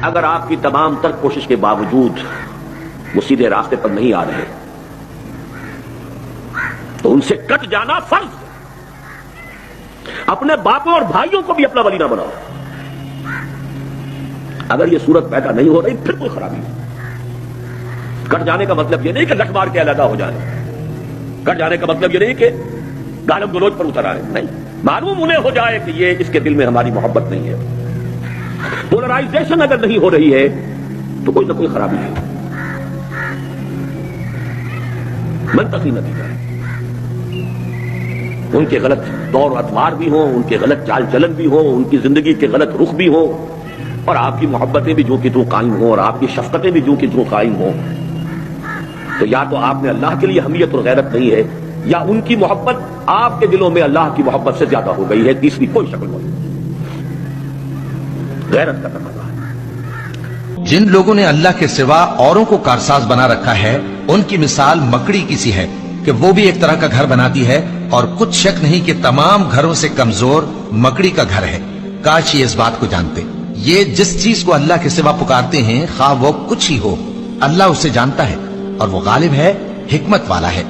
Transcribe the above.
اگر آپ کی تمام تر کوشش کے باوجود وہ سیدھے راستے پر نہیں آ رہے تو ان سے کٹ جانا فرض ہے. اپنے باپوں اور بھائیوں کو بھی اپنا ولی نہ بناؤ. اگر یہ صورت پیدا نہیں ہو رہی پھر کوئی خرابی نہیں. کٹ جانے کا مطلب یہ نہیں کہ لٹ مار کے علیحدہ ہو جائے. کٹ جانے کا مطلب یہ نہیں کہ گالم گلوچ پر اتر آئے. نہیں، معلوم انہیں ہو جائے کہ یہ اس کے دل میں ہماری محبت نہیں ہے. پولرائزیشن اگر نہیں ہو رہی ہے تو کوئی نہ کوئی خرابی ہے. منطقی نتیجہ ہے. ان کے غلط دور و اطوار بھی ہوں، ان کے غلط چال چلن بھی ہوں، ان کی زندگی کے غلط رخ بھی ہوں، اور آپ کی محبتیں بھی جو کی توں قائم ہوں اور آپ کی شفقتیں بھی جو کی توں قائم ہوں. تو یا تو آپ میں اللہ کے لیے حمیت اور غیرت نہیں ہے، یا ان کی محبت آپ کے دلوں میں اللہ کی محبت سے زیادہ ہو گئی ہے. تیسری کوئی شکل نہیں. غیرت کا تقاضا ہے. جن لوگوں نے اللہ کے سوا اوروں کو کارساز بنا رکھا ہے ان کی مثال مکڑی کی سی ہے کہ وہ بھی ایک طرح کا گھر بناتی ہے، اور کچھ شک نہیں کہ تمام گھروں سے کمزور مکڑی کا گھر ہے. کاش یہ اس بات کو جانتے. یہ جس چیز کو اللہ کے سوا پکارتے ہیں خواہ وہ کچھ ہی ہو، اللہ اسے جانتا ہے اور وہ غالب ہے، حکمت والا ہے.